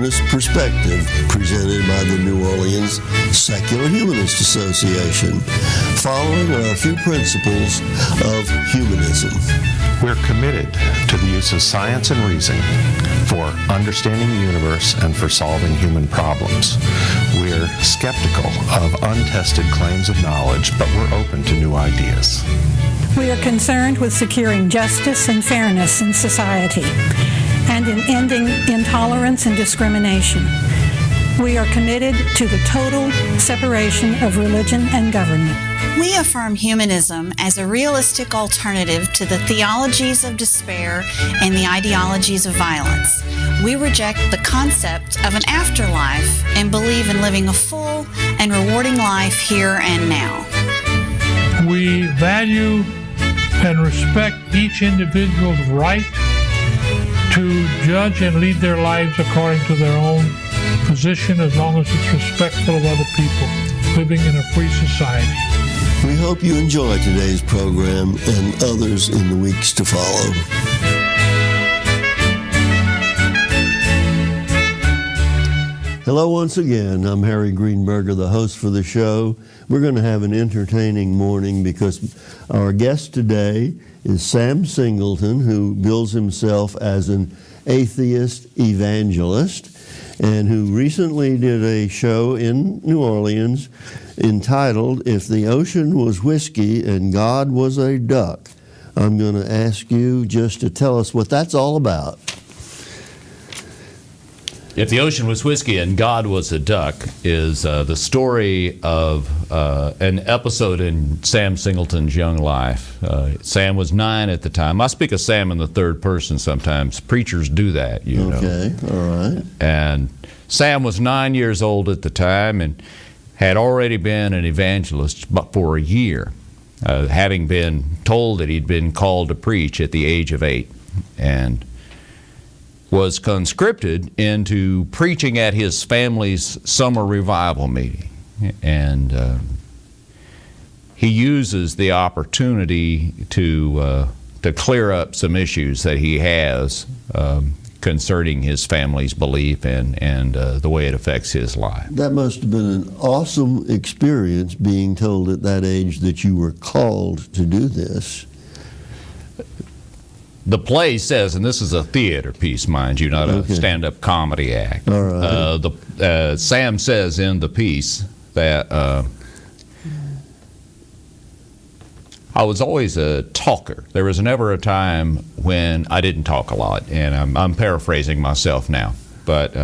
humanist perspective presented by the New Orleans Secular Humanist Association, following our few principles of humanism. We're committed to the use of science and reason for understanding the universe and for solving human problems. We're skeptical of untested claims of knowledge, but we're open to new ideas. We are concerned with securing justice and fairness in society and in ending intolerance and discrimination. We are committed to the total separation of religion and government. We affirm humanism as a realistic alternative to the theologies of despair and the ideologies of violence. We reject the concept of an afterlife and believe in living a full and rewarding life here and now. We value and respect each individual's right to judge and lead their lives according to their own position, as long as it's respectful of other people living in a free society. We hope you enjoy today's program and others in the weeks to follow. Hello once again. I'm Harry Greenberger, the host for the show. We're going to have an entertaining morning because our guest today is Sam Singleton, who bills himself as an atheist evangelist and who recently did a show in New Orleans entitled, "If the Ocean Was Whiskey and God Was a Duck." I'm going to ask you just to tell us what that's all about. If the Ocean Was Whiskey and God Was a Duck is the story of an episode in Sam Singleton's young life. Sam was 9 at the time. I speak of Sam in the third person sometimes. Preachers do that, you know. Okay, all right. And Sam was 9 years old at the time and had already been an evangelist for a year, having been told that he'd been called to preach at the age of 8. And was conscripted into preaching at his family's summer revival meeting. And he uses the opportunity to clear up some issues that he has concerning his family's belief and the way it affects his life. That must have been an awesome experience, being told at that age that you were called to do this. The play says, and this is a theater piece, mind you, not a stand-up comedy act. All right. Sam says in the piece that I was always a talker. There was never a time when I didn't talk a lot, and I'm paraphrasing myself now. But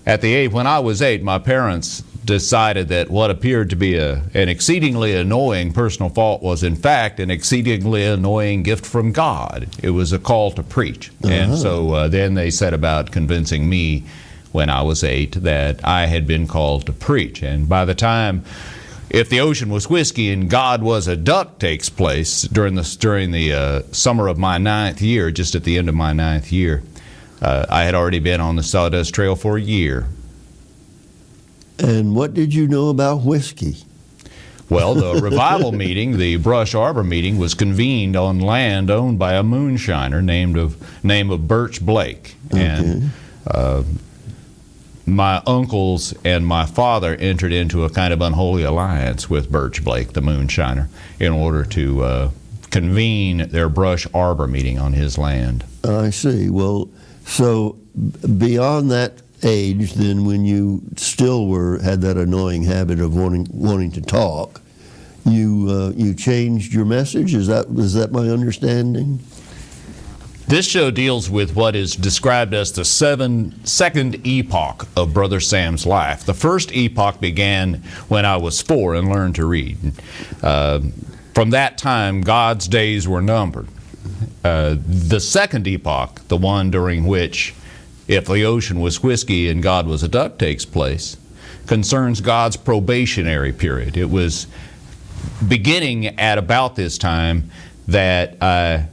at the age when I was 8, my parents decided that what appeared to be an exceedingly annoying personal fault was in fact an exceedingly annoying gift from God. It was a call to preach. And so then they set about convincing me when I was 8 that I had been called to preach. And by the time If the Ocean Was Whiskey and God Was a Duck takes place during the summer of my 9th year, just at the end of my 9th year, I had already been on the Sawdust Trail for a year. And what did you know about whiskey? Well, the revival meeting, the Brush Arbor meeting, was convened on land owned by a moonshiner name of Birch Blake. Okay. And my uncles and my father entered into a kind of unholy alliance with Birch Blake, the moonshiner, in order to convene their Brush Arbor meeting on his land. I see. Well, so beyond that age, then, when you still had that annoying habit of wanting to talk, you changed your message. Is that my understanding? This show deals with what is described as the second epoch of Brother Sam's life. The first epoch began when I was 4 and learned to read. From that time, God's days were numbered. The second epoch, the one during which If the Ocean Was Whiskey and God Was a Duck takes place, concerns God's probationary period. It was beginning at about this time that I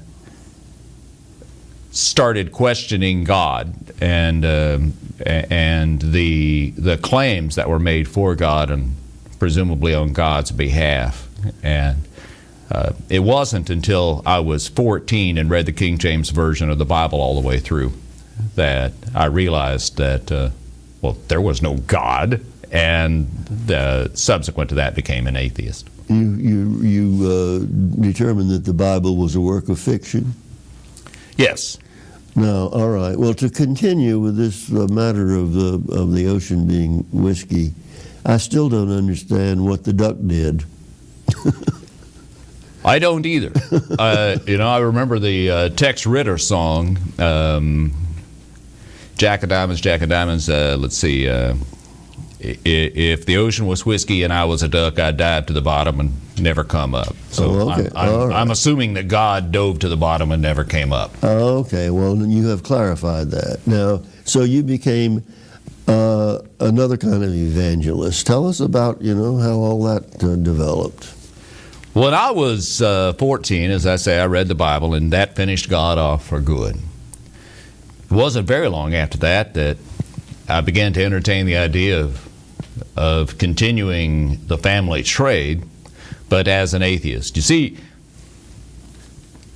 started questioning God and the claims that were made for God and presumably on God's behalf. And it wasn't until I was 14 and read the King James Version of the Bible all the way through that I realized that, there was no God, and subsequent to that became an atheist. You determined that the Bible was a work of fiction? Yes. No, all right. Well, to continue with this matter of the ocean being whiskey, I still don't understand what the duck did. I don't either. I remember the Tex Ritter song, Jack of Diamonds, let's see, if the ocean was whiskey and I was a duck, I'd dive to the bottom and never come up. So okay. I'm assuming that God dove to the bottom and never came up. Okay, well, you have clarified that. Now, so you became another kind of evangelist. Tell us about, how all that developed. When I was 14, as I say, I read the Bible, and that finished God off for good. It wasn't very long after that I began to entertain the idea of continuing the family trade, but as an atheist. You see,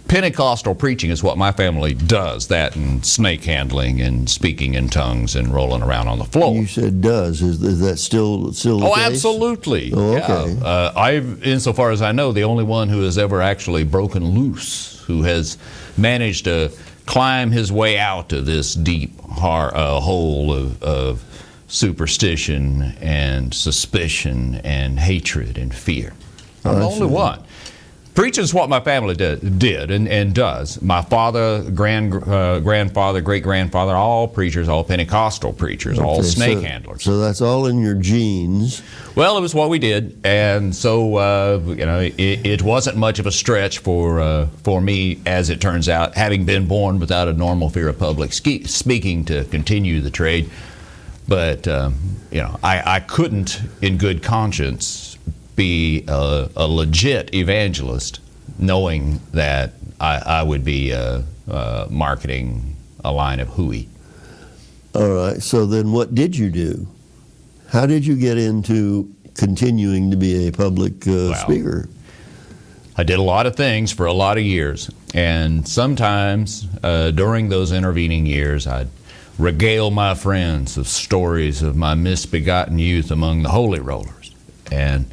Pentecostal preaching is what my family does, that and snake handling and speaking in tongues and rolling around on the floor. You said does. Is that still the case? Absolutely. Oh, okay. Yeah. Insofar as I know, the only one who has ever actually broken loose, who has managed to climb his way out of this deep hole of superstition and suspicion and hatred and fear. I'm the only one. Preaching is what my family did and does. My father, grandfather, great-grandfather, all preachers, all Pentecostal preachers, all snake handlers. So that's all in your genes. Well, it was what we did, and so it wasn't much of a stretch for me, as it turns out, having been born without a normal fear of public speaking, to continue the trade. But I couldn't, in good conscience, be a legit evangelist, knowing that I would be marketing a line of hooey. All right. So then, what did you do? How did you get into continuing to be a public speaker? I did a lot of things for a lot of years, and sometimes during those intervening years, I'd regale my friends of stories of my misbegotten youth among the holy rollers, and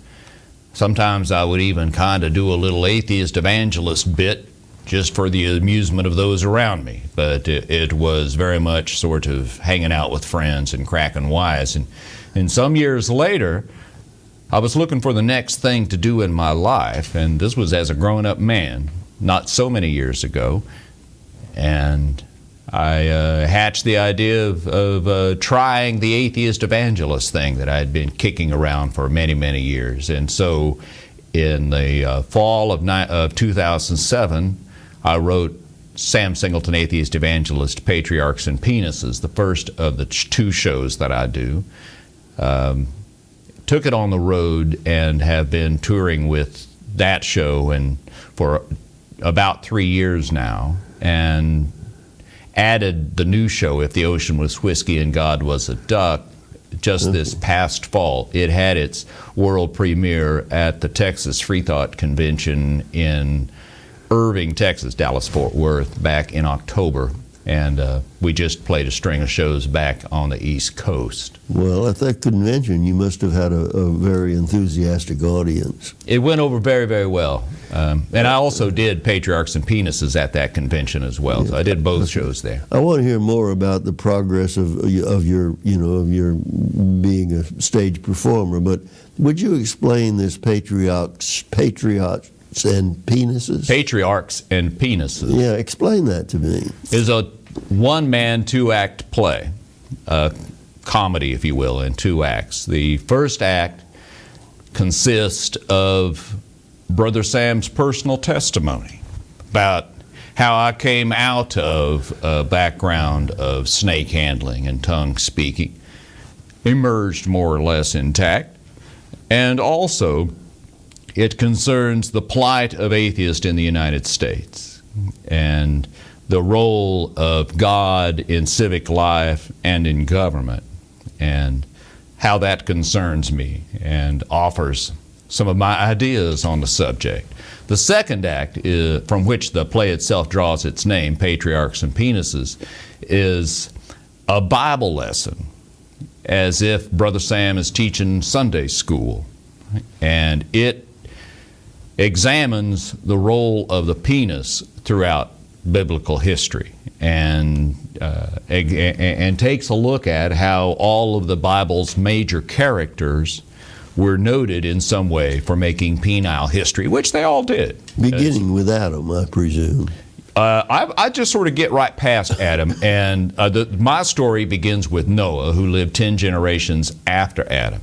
sometimes I would even kind of do a little atheist evangelist bit just for the amusement of those around me. But it was very much sort of hanging out with friends and cracking wise. And some years later, I was looking for the next thing to do in my life, and this was as a grown-up man, not so many years ago. And I hatched the idea of trying the atheist evangelist thing that I had been kicking around for many, many years. And so in the fall of 2007, I wrote Sam Singleton, Atheist Evangelist, Patriarchs and Penises, the first of the two shows that I do. Took it on the road and have been touring with that show and for about 3 years now, and added the new show, If the Ocean Was Whiskey and God Was a Duck, just this past fall. It had its world premiere at the Texas Free Thought Convention in Irving, Texas, Dallas-Fort Worth, back in October. And we just played a string of shows back on the East Coast. Well, at that convention, you must have had a very enthusiastic audience. It went over very, very well. And I also did Patriarchs and Penises at that convention as well. Yeah. So I did both shows there. I want to hear more about the progress of your being a stage performer. But would you explain this Patriarchs and Penises? Patriarchs and Penises. Yeah, explain that to me. Is a one-man, two-act play, comedy, if you will, in 2 acts. The first act consists of Brother Sam's personal testimony about how I came out of a background of snake handling and tongue speaking, emerged more or less intact, and also it concerns the plight of atheists in the United States and the role of God in civic life and in government, and how that concerns me, and offers some of my ideas on the subject. The second act, from which the play itself draws its name, Patriarchs and Penises, is a Bible lesson, as if Brother Sam is teaching Sunday school. And it examines the role of the penis throughout biblical history, and takes a look at how all of the Bible's major characters were noted in some way for making penile history, which they all did. Beginning with Adam, I presume. I just sort of get right past Adam, and my story begins with Noah, who lived 10 generations after Adam.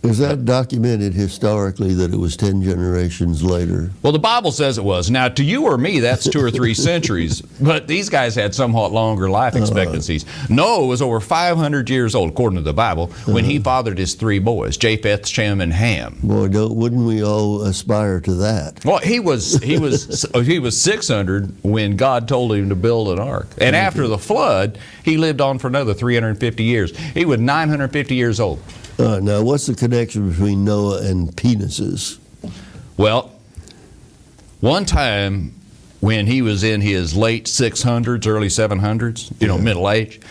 Is that documented historically that it was 10 generations later? Well, the Bible says it was. Now, to you or me, that's 2 or 3 centuries, but these guys had somewhat longer life expectancies. Noah was over 500 years old, according to the Bible, when he fathered his 3 boys, Japheth, Shem, and Ham. Boy, wouldn't we all aspire to that? Well, he was 600 when God told him to build an ark. And after the flood, he lived on for another 350 years. He was 950 years old. Now, what's the connection between Noah and penises? Well, one time when he was in his late 600s, early 700s, middle age,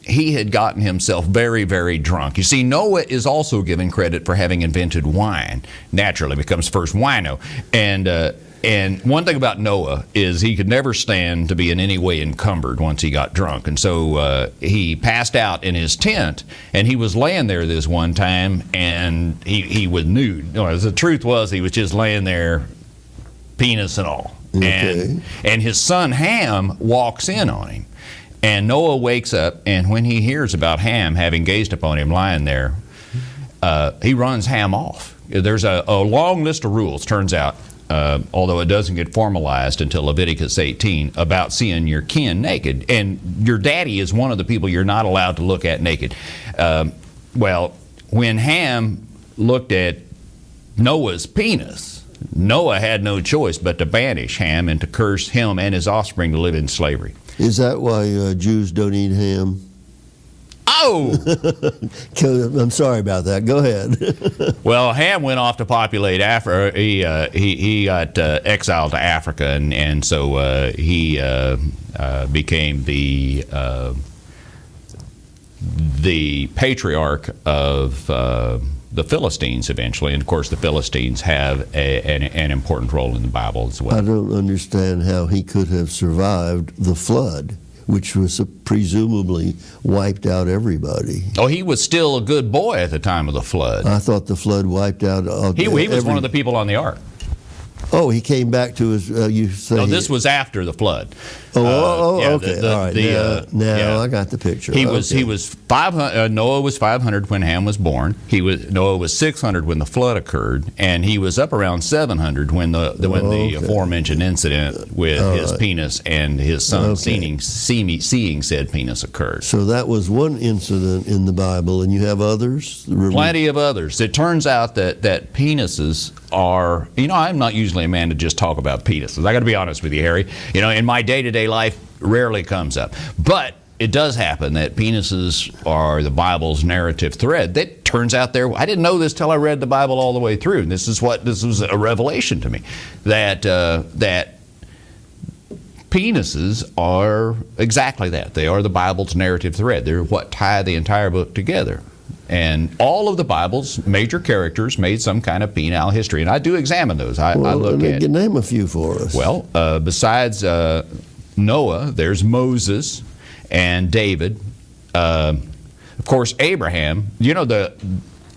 he had gotten himself very, very drunk. You see, Noah is also given credit for having invented wine. Naturally becomes first wino. And one thing about Noah is he could never stand to be in any way encumbered once he got drunk. And so he passed out in his tent, and he was laying there this one time, and he was nude. The truth was he was just laying there, penis and all. Okay. And his son Ham walks in on him. And Noah wakes up, and when he hears about Ham having gazed upon him lying there, he runs Ham off. There's a long list of rules, turns out, although it doesn't get formalized until Leviticus 18, about seeing your kin naked. And your daddy is one of the people you're not allowed to look at naked. Well, when Ham looked at Noah's penis, Noah had no choice but to banish Ham and to curse him and his offspring to live in slavery. Is that why Jews don't eat ham? Oh! I'm sorry about that. Go ahead. Well, Ham went off to populate Africa. He got exiled to Africa, and so he became the patriarch of the Philistines eventually. And of course, the Philistines have an important role in the Bible as well. I don't understand how he could have survived the flood, which was presumably wiped out everybody. Oh, he was still a good boy at the time of the flood. I thought the flood wiped out He was one of the people on the ark. Oh, he came back to his, you say... No, this was after the flood. Okay. All right. Now I got the picture. Noah was 500 when Ham was born. Noah was 600 when the flood occurred, and he was up around 700 when the aforementioned incident with his penis and his son seeing said penis occurred. So that was one incident in the Bible, and you have others? Plenty of others. It turns out that penises are, I'm not usually a man to just talk about penises. I got to be honest with you, Harry. In my day-to-day life, rarely comes up. But it does happen that penises are the Bible's narrative thread. That turns out there. I didn't know this till I read the Bible all the way through. This was a revelation to me that penises are exactly that. They are the Bible's narrative thread. They're what tie the entire book together. And all of the Bible's major characters made some kind of penile history, and I do examine those. I look at. Name a few for us. Well, besides Noah, there's Moses and David. Of course, Abraham. The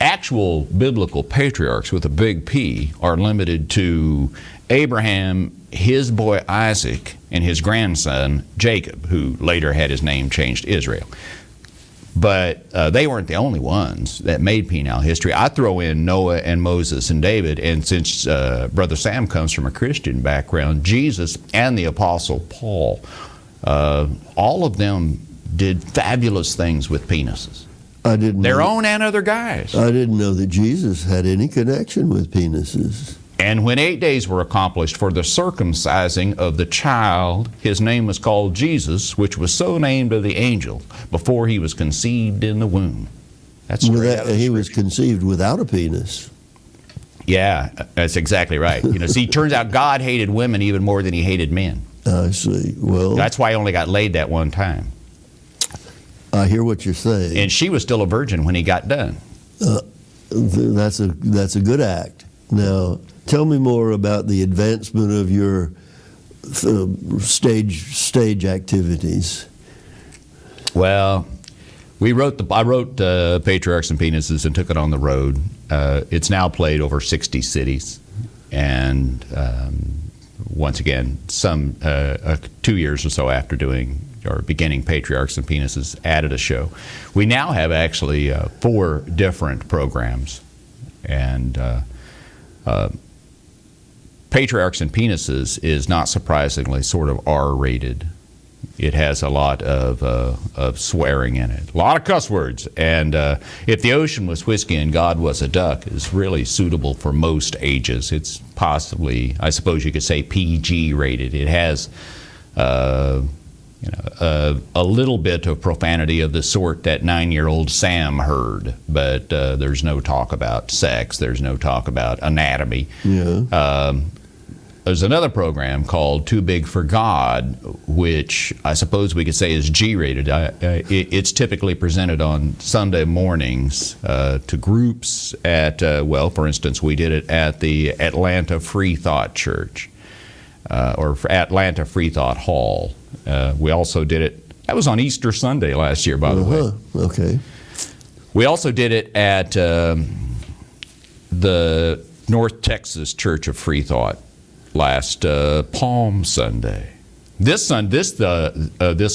actual biblical patriarchs with a big P are limited to Abraham, his boy Isaac, and his grandson Jacob, who later had his name changed to Israel. But they weren't the only ones that made penile history. I throw in Noah and Moses and David, and since Brother Sam comes from a Christian background, Jesus and the Apostle Paul, all of them did fabulous things with penises. Their own and other guys. I didn't know that Jesus had any connection with penises. And when 8 days were accomplished for the circumcising of the child, his name was called Jesus, which was so named of the angel before he was conceived in the womb. That's straight out of he was Scripture. conceived without a penis. Yeah, that's exactly right. See, it turns out God hated women even more than he hated men. I see. Well, That's why he only got laid that one time. I hear what you're saying. And she was still a virgin when he got done. That's a good act. Now, tell me more about the advancement of your stage activities. Well, I wrote Patriarchs and Penises and took it on the road. It's now played over 60 cities, and once again, 2 years or so after beginning Patriarchs and Penises, added a show. We now have actually 4 different programs, and Patriarchs and Penises is not surprisingly sort of R-rated. It has a lot of swearing in it, a lot of cuss words, and If the Ocean Was Whiskey and God Was a Duck is really suitable for most ages. It's possibly, I suppose you could say, PG rated. It has a little bit of profanity of the sort that 9-year-old Sam heard, but there's no talk about sex. There's no talk about anatomy. Yeah. There's another program called Too Big for God, which I suppose we could say is G-rated. It's typically presented on Sunday mornings to groups at, for instance, we did it at the Atlanta Free Thought Church, or Atlanta Free Thought Hall. We also did it, that was on Easter Sunday last year, by the way. Okay. We also did it at the North Texas Church of Free Thought last Palm Sunday. This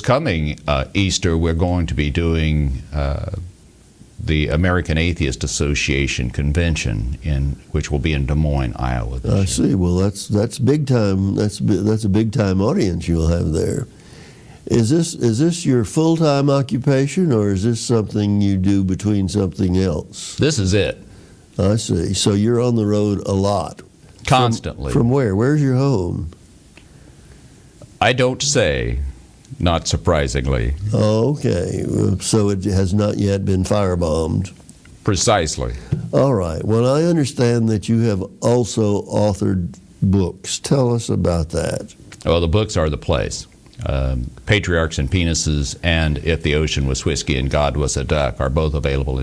coming Easter, we're going to be doing the American Atheist Association convention, which will be in Des Moines, Iowa. I see. Well, that's big time. That's a big time audience you'll have there. Is this your full time occupation, or is this something you do between something else? This is it. I see. So you're on the road a lot. Constantly. From where? Where's your home? I don't say, not surprisingly. Oh, okay. So it has not yet been firebombed. Precisely. All right. Well, I understand that you have also authored books. Tell us about that. Well, the books are the place. Patriarchs and Penises and If the Ocean Was Whiskey and God Was a Duck are both available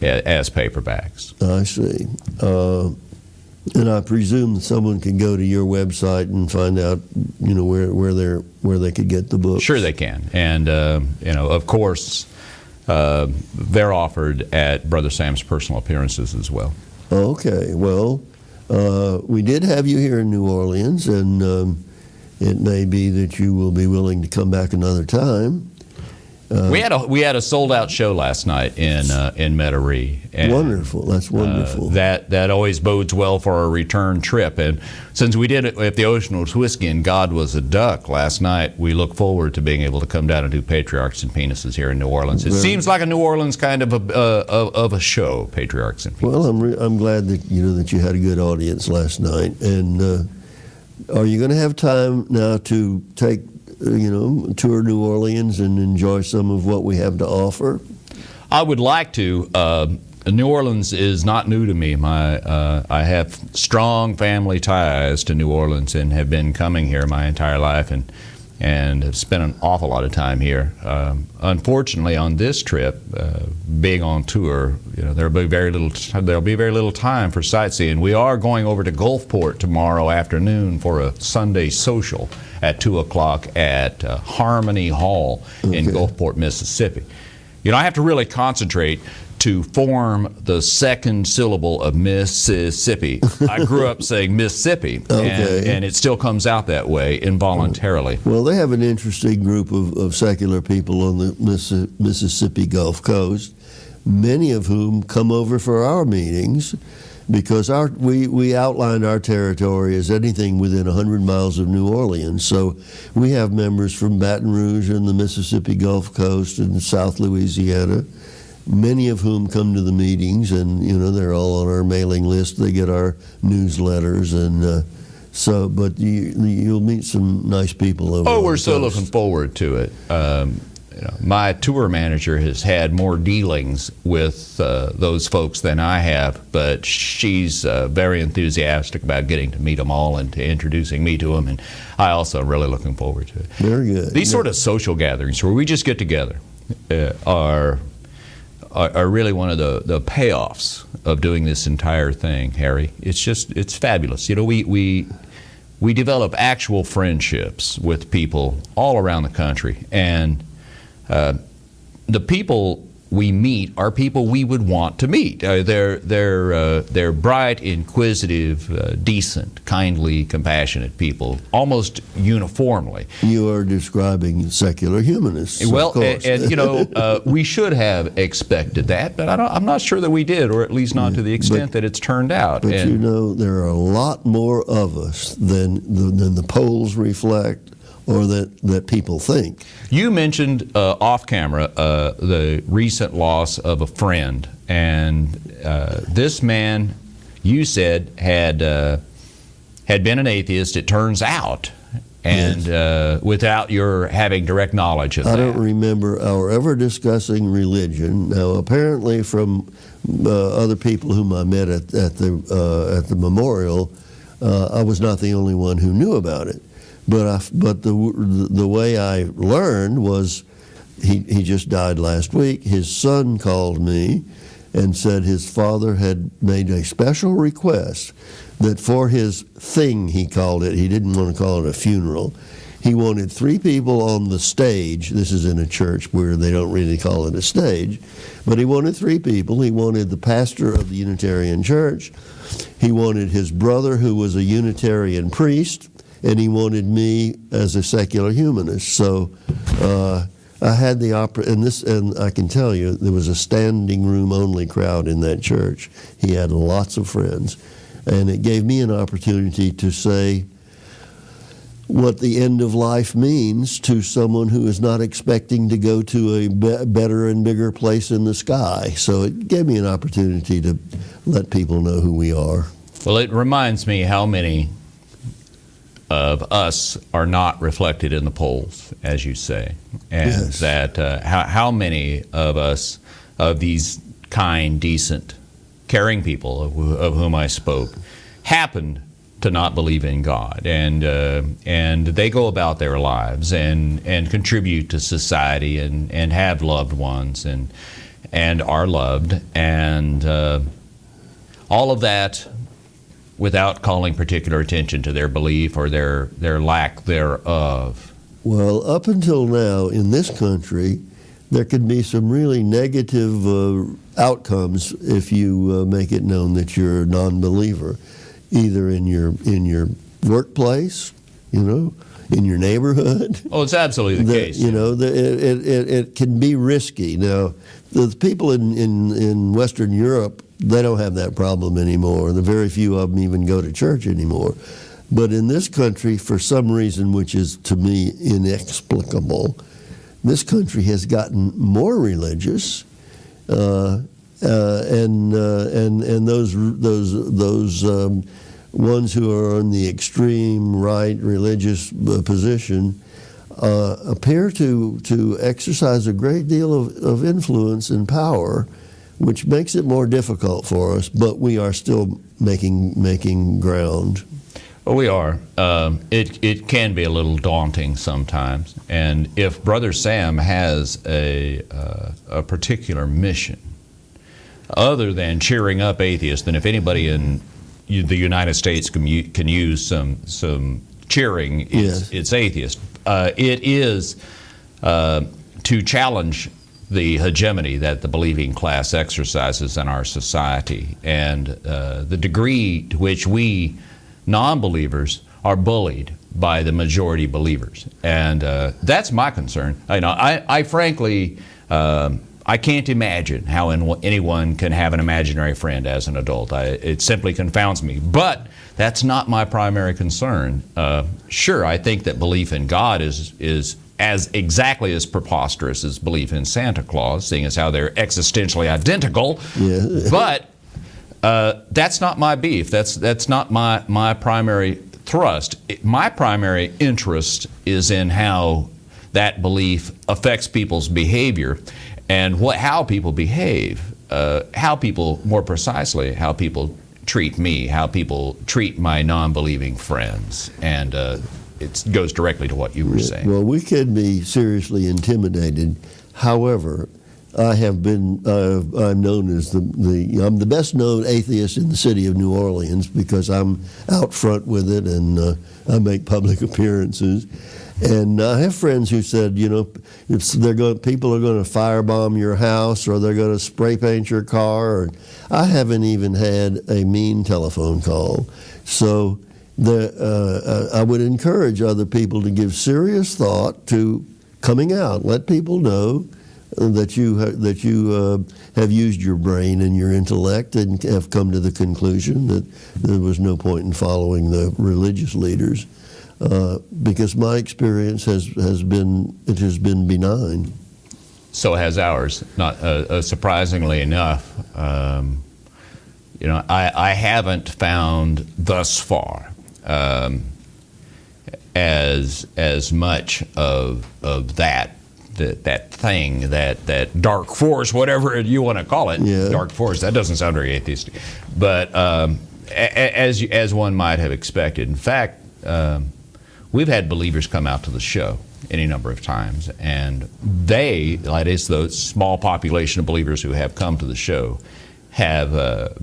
as paperbacks. I see. And I presume someone can go to your website and find out, where they could get the book. Sure, they can, and of course, they're offered at Brother Sam's personal appearances as well. Okay, well, we did have you here in New Orleans, and it may be that you will be willing to come back another time. We had a sold out show last night in Metairie. Wonderful, that's wonderful. That always bodes well for our return trip. And since we did it If the Ocean Was Whiskey and God Was a Duck last night, we look forward to being able to come down and do Patriarchs and Penises here in New Orleans. It seems like a New Orleans kind of a show, Patriarchs and Penises. Well, I'm glad that that you had a good audience last night. And are you going to have time now to take tour New Orleans and enjoy some of what we have to offer? I would like to. New Orleans is not new to me. I have strong family ties to New Orleans and have been coming here my entire life and have spent an awful lot of time here. Unfortunately, on this trip, being on tour, there'll be very little time for sightseeing. We are going over to Gulfport tomorrow afternoon for a Sunday social at 2:00 at Harmony Hall in Gulfport, Mississippi. I have to really concentrate to form the second syllable of Mississippi. I grew up saying Mississippi, and it still comes out that way involuntarily. Well, they have an interesting group of secular people on the Mississippi Gulf Coast, many of whom come over for our meetings, because we outlined our territory as anything within 100 miles of New Orleans. So we have members from Baton Rouge and the Mississippi Gulf Coast and South Louisiana, many of whom come to the meetings, and they're all on our mailing list. They get our newsletters, and but you'll meet some nice people over. Oh, we're so looking forward to it. my tour manager has had more dealings with those folks than I have, but she's very enthusiastic about getting to meet them all and to introducing me to them, and I also am really looking forward to it. Very good. These sort of social gatherings where we just get together are really one of the payoffs of doing this entire thing, Harry. It's fabulous. We develop actual friendships with people all around the country, and the people we meet are people we would want to meet. They're bright, inquisitive, decent, kindly, compassionate people, almost uniformly. You are describing secular humanists. Well, of course. and we should have expected that, but I'm not sure that we did, or at least not to the extent that it's turned out. But there are a lot more of us than the polls reflect, or that people think. You mentioned off camera the recent loss of a friend, and this man, you said, had been an atheist, it turns out, and Yes. Without your having direct knowledge of that. I don't remember our ever discussing religion. Now, apparently, from other people whom I met at the memorial, I was not the only one who knew about it. But the way I learned was he just died last week. His son called me and said his father had made a special request that for his thing, he called it, he didn't want to call it a funeral, he wanted 3 people on the stage. This is in a church where they don't really call it a stage, but he wanted 3 people. He wanted the pastor of the Unitarian Church, he wanted his brother who was a Unitarian priest, and he wanted me as a secular humanist. So I had the and I can tell you there was a standing room only crowd in that church. He had lots of friends, and it gave me an opportunity to say what the end of life means to someone who is not expecting to go to a better and bigger place in the sky. So it gave me an opportunity to let people know who we are. Well, it reminds me how many of us are not reflected in the polls, as you say, and Yes. that how many of us, of these kind, decent, caring people of whom I spoke, happened to not believe in God, and they go about their lives and contribute to society and have loved ones and are loved, and all of that without calling particular attention to their belief or their lack thereof. Well, up until now in this country, there can be some really negative outcomes if you make it known that you're a non-believer, either in your workplace, in your neighborhood. Oh, it's absolutely the case. It can be risky. Now, the people in Western Europe, they don't have that problem anymore. The very few of them even go to church anymore. But in this country, for some reason which is to me inexplicable, this country has gotten more religious, and those ones who are on the extreme right religious position appear to exercise a great deal of influence and power, which makes it more difficult for us, but we are still making ground. Well, we are. It can be a little daunting sometimes, and if Brother Sam has a particular mission, other than cheering up atheists, and if anybody in the United States can use some cheering, it's atheist. It is to challenge the hegemony that the believing class exercises in our society, and the degree to which we non-believers are bullied by the majority believers, and that's my concern. I frankly, I can't imagine how anyone can have an imaginary friend as an adult. It simply confounds me. But that's not my primary concern. Sure, I think that belief in God is as exactly as preposterous as belief in Santa Claus, seeing as how they're existentially identical. Yeah. But that's not my beef. That's not my primary thrust. My primary interest is in how that belief affects people's behavior and how people behave, more precisely, how people treat me, how people treat my non-believing friends. And it goes directly to what you were saying. Well, we can be seriously intimidated. However, I'm known as I'm the best known atheist in the city of New Orleans because I'm out front with it and I make public appearances. And I have friends who said, if people are going to firebomb your house or they're going to spray paint your car. I haven't even had a mean telephone call. So I would encourage other people to give serious thought to coming out. Let people know that you have used your brain and your intellect and have come to the conclusion that there was no point in following the religious leaders, because my experience has been benign. So has ours. Not surprisingly enough, I haven't found thus far as much of that thing, that dark force, whatever you want to call it. Yeah. Dark force. That doesn't sound very atheistic, but as one might have expected. In fact, we've had believers come out to the show any number of times, and that is the small population of believers who have come to the show, have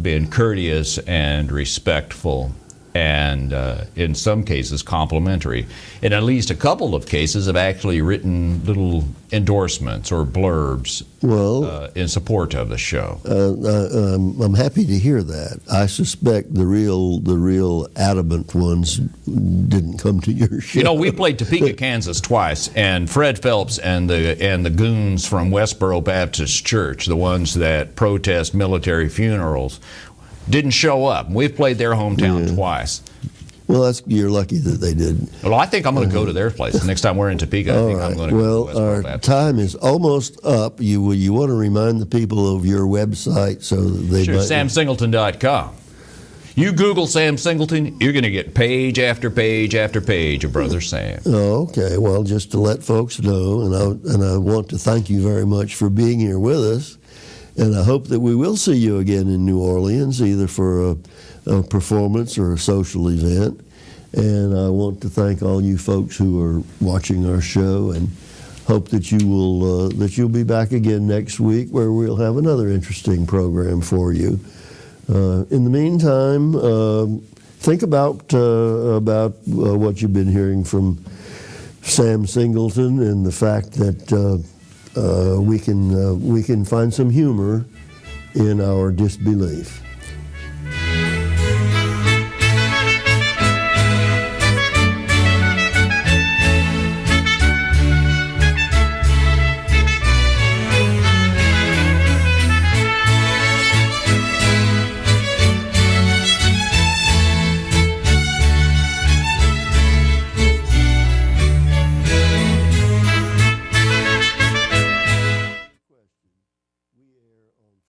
been courteous and respectful, and in some cases complimentary. In at least a couple of cases have actually written little endorsements or blurbs in support of the show. I'm happy to hear that. I suspect the real adamant ones didn't come to your show. We played Topeka, Kansas twice, and Fred Phelps and the goons from Westboro Baptist Church, the ones that protest military funerals, didn't show up. We've played their hometown twice. Well, you're lucky that they didn't. Well, I think I'm going to go to their place. The next time we're in Topeka, I think I'm going to go to Westboro Baptist. Our time is almost up. You want to remind the people of your website so that they Sure, might... SamSingleton.com. You Google Sam Singleton, you're going to get page after page after page of Brother Sam. Oh, okay. Well, just to let folks know, and I want to thank you very much for being here with us. And I hope that we will see you again in New Orleans, either for a performance or a social event. And I want to thank all you folks who are watching our show, and hope that you'll be back again next week, where we'll have another interesting program for you. In the meantime, think about what you've been hearing from Sam Singleton and the fact that we can find some humor in our disbelief.